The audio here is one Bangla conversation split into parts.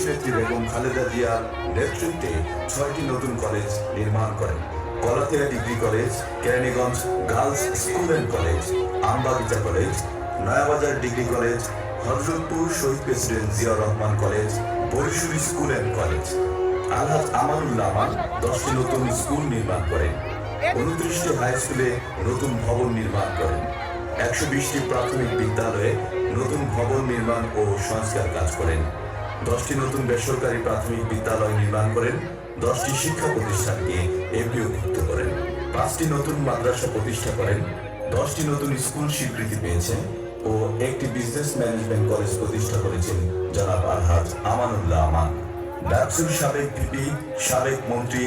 দেশনেত্রী বেগম খালেদা জিয়ার নেতৃত্বে 6টি নতুন কলেজ নির্মাণ করেন। Golachia degree college, Keraniganj girls school and college, Ambagicha college, Nayabazar degree college, Hazratpur Shaheed president Ziaur Rahman college, Barishul school and college. Alhaj Amanullah Aman 10টি নতুন স্কুল নির্মাণ করেন। 29টি হাই স্কুলে নতুন ভবন নির্মাণ করেন। 120টি প্রাথমিক বিদ্যালয়ে নতুন ভবন নির্মাণ ও সংস্কার কাজ করেন। 10টি নতুন বেসরকারি প্রাথমিক বিদ্যালয় নির্মাণ করেন। 10টি শিক্ষা প্রতিষ্ঠানকে এমপিওভুক্ত করেন। 5টি নতুন মাদ্রাসা প্রতিষ্ঠা করেন। 10টি নতুন স্কুল স্বীকৃতি পেয়েছে ও একটি বিজনেস ম্যানেজমেন্ট কলেজ প্রতিষ্ঠা করেছেন জনাব আলহাজ আমানুল্লাহ আমান। ডাকসুর সাবেক ভিপি, সাবেক মন্ত্রী,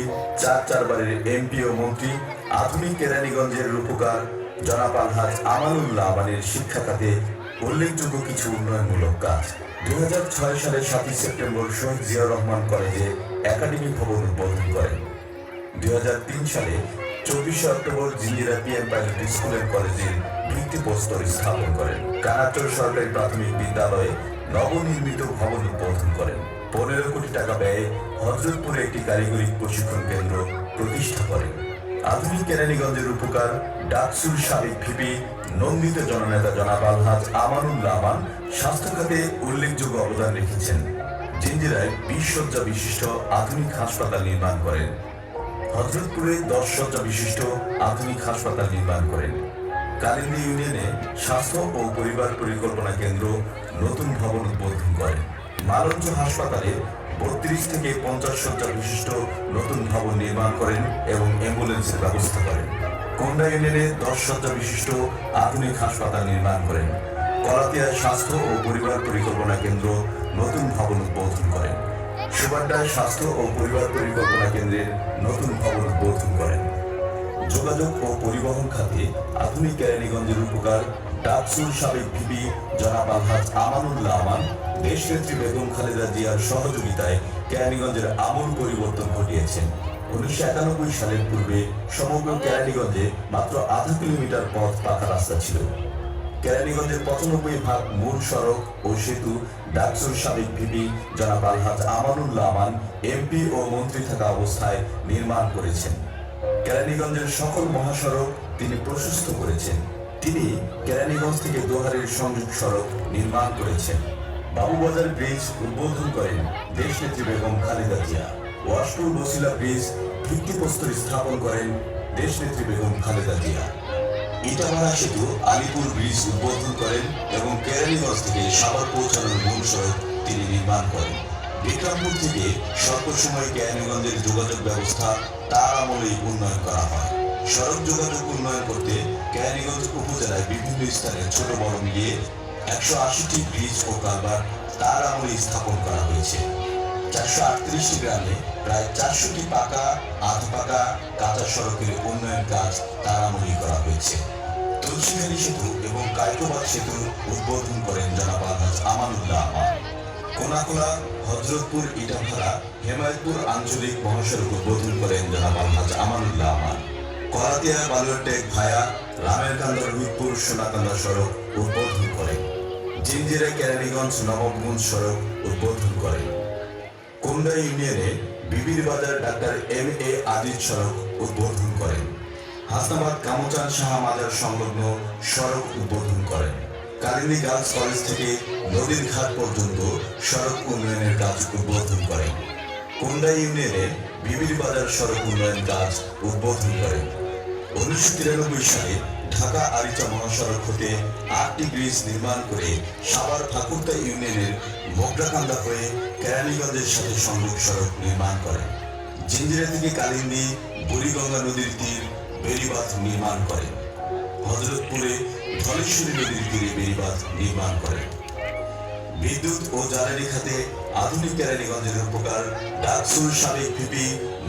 চারবারের এমপি ও মন্ত্রী, আধুনিক কেরানীগঞ্জের রূপকার জনাব আলহাজ আমানুল্লাহ আমানের শিক্ষা খাতে উল্লেখযোগ্য কিছু উন্নয়নমূলক কাজ। 2006 সালের 7ই সেপ্টেম্বর শহীদ জিয়াউর রহমান কলেজে একাডেমিক ভবন উদ্বোধন করেন। 2003 সালে 24 October Jinjira PM pilot school and কলেজের ভিত্তিপ্রস্তর স্থাপন করেন। কানাচর সরকারি প্রাথমিক বিদ্যালয়ে নবনির্মিত ভবন উদ্বোধন করেন। 15 কোটি টাকা ব্যয়ে হযরতপুরে একটি কারিগরি প্রশিক্ষণ কেন্দ্র প্রতিষ্ঠা করেন। আধুনিক কেরানীগঞ্জের উপকার ডাকসুর সাবেক ভিপি, নন্দিত জননেতা জনাব আলহাজ আমানুল্লাহ আমান স্বাস্থ্য খাতে উল্লেখযোগ্য অবদান রেখেছেন। জিঞ্জিরায় 20 শয্যা বিশিষ্ট আধুনিক হাসপাতাল নির্মাণ করেন। হযরতপুরে 10 শয্যা বিশিষ্ট আধুনিক হাসপাতাল নির্মাণ করেন। কালিন্দী ইউনিয়নে স্বাস্থ্য ও পরিবার পরিকল্পনা কেন্দ্র নতুন ভবন উদ্বোধন করেন। মালঞ্চ হাসপাতালে 32 থেকে 50 শয্যা বিশিষ্ট নতুন ভবন নির্মাণ করেন এবং অ্যাম্বুলেন্সের ব্যবস্থা করেন। কোন্ডা ইউনিয়নে 10 শয্যা বিশিষ্ট আধুনিক হাসপাতাল নির্মাণ করেন। কলাতিয়ায় স্বাস্থ্য ও পরিবার পরিকল্পনা কেন্দ্র নতুন ভবন উদ্বোধন করেন। সুবাড্ডায় স্বাস্থ্য ও পরিবার পরিকল্পনা কেন্দ্রের নতুন ভবন উদ্বোধন করেন। যোগাযোগ ও পরিবহন খাতে আধুনিক কেরানীগঞ্জের উপকার ডাকসুর সাবেক ভিপি জনাব আলহাজ আমানুল্লাহ আমান দেশনেত্রী বেগম খালেদা জিয়ার সহযোগিতায় কেরানীগঞ্জের আমূল পরিবর্তন ঘটিয়েছেন। 1991 সালের পূর্বে সমগ্র কেরানীগঞ্জে মাত্র আধা কিলোমিটার পথ পাকা রাস্তা ছিল। কেরানীগঞ্জের 95% মূল সড়ক ও সেতু ডাকসুর সাবেক ভিপি জনাব আলহাজ আমানুল্লাহ আমান এমপি ও মন্ত্রী থাকা অবস্থায় নির্মাণ করেছেন। কেরানীগঞ্জের সকল মহাসড়ক তিনি প্রশস্ত করেছেন। তিনি কেরানীগঞ্জ থেকে দোহারের সংযোগ সড়ক নির্মাণ করেছেন। বাবুবাজার ব্রিজ উদ্বোধন করেন দেশনেত্রী বেগম খালেদা জিয়া। ওয়াশপুর বসিলা ব্রিজ ভিত্তিপ্রস্তর স্থাপন করেন দেশনেত্রী বেগম খালেদা জিয়া। ইটামারা সেতু আলিপুর ব্রিজ উদ্বোধন করেন এবং কেরানীগঞ্জ থেকে সাভার পৌঁছানোর মূল সড়ক তিনি নির্মাণ করেন। বিক্রমপুর থেকে স্বল্প সময়ে কেরানীগঞ্জের যোগাযোগ ব্যবস্থা তার আমলেই উন্নয়ন করা হয়। সড়ক যোগাযোগ উন্নয়ন করতে কেরানীগঞ্জ উপজেলায় বিভিন্ন স্থানে ছোট বড় মিলিয়ে 180টি ব্রিজ ও কালভার্ট তার আমলে স্থাপন করা হয়েছে। 438টি গ্রামে প্রায় 400টি পাকা, আধা পাকা, কাঁচা সড়কের উন্নয়ন কাজ তার আমলেই করা হয়েছে। তুলসীখালী সেতু এবং কায়কোবাদ সেতু উদ্বোধন করেন জনাব আলহাজ আমানুল্লাহ আমান। কোনাকুলা, হযরতপুর, ইটাভাড়া, হেমায়তপুর আঞ্চলিক মহাসড়ক উদ্বোধন করেন জনাব আলহাজ আমানুল্লাহ আমান। কলাতিয়া বালুরটেক ভায়া রামেরকান্দা, রুইপুর, সোনাকান্দা সড়ক উদ্বোধন করেন। জিঞ্জিরা কেরানীগঞ্জ নবাবগঞ্জ সড়ক উদ্বোধন করেন। কোন্ডা ইউনিয়নে বিবির বাজার ডাক্তার MA আজিজ সড়ক উদ্বোধন করেন। হাসনাবাদ কামচান শাহ মাজার সংলগ্ন সড়ক উদ্বোধন করেন। কালিন্দী গার্লস কলেজ থেকে নদীর ঘাট পর্যন্ত সড়ক উন্নয়নের কাজ উদ্বোধন করেন। কোন্ডা ইউনিয়নে বিবির বাজার সড়ক উন্নয়ন কাজ উদ্বোধন করেন। 1993 সালে ঢাকা আরিচা মহাসড়ক হতে 8টি ব্রিজ নির্মাণ করে সাভার ঠাকুরতা ইউনিয়নের মোগরাকান্দা হয়ে কেরানীগঞ্জের সাথে সংযোগ সড়ক নির্মাণ করেন। জিঞ্জিরা থেকে কালিন্দী বুড়িগঙ্গা নদীর তীর বেড়িবাঁধ নির্মাণ করেন। হযরতপুরে ধলেশ্বরী নদীর তীরে বেড়িবাঁধ নির্মাণ করেন। বিদ্যুৎ ও জ্বালানি খাতে আধুনিক কেরানীগঞ্জের উপকার ডাকসুর সাবেক ভিপি,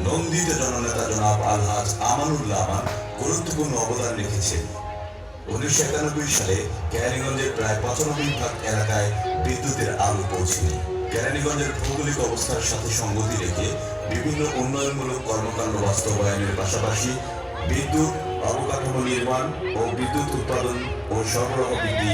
নন্দিত জননেতা জনাব আলহাজ আমানুল্লাহ আমান গুরুত্বপূর্ণ অবদান রেখেছেন। 1991 সালে কেরানীগঞ্জের প্রায় 95% এলাকায় বিদ্যুতের আলো পৌঁছেনি। কেরানীগঞ্জের ভৌগোলিক অবস্থার সাথে সঙ্গতি রেখে বিভিন্ন উন্নয়নমূলক কর্মকাণ্ড বাস্তবায়নের পাশাপাশি বিদ্যুৎ অবকাঠামো নির্মাণ ও বিদ্যুৎ উৎপাদন ও সরবরাহ বৃদ্ধি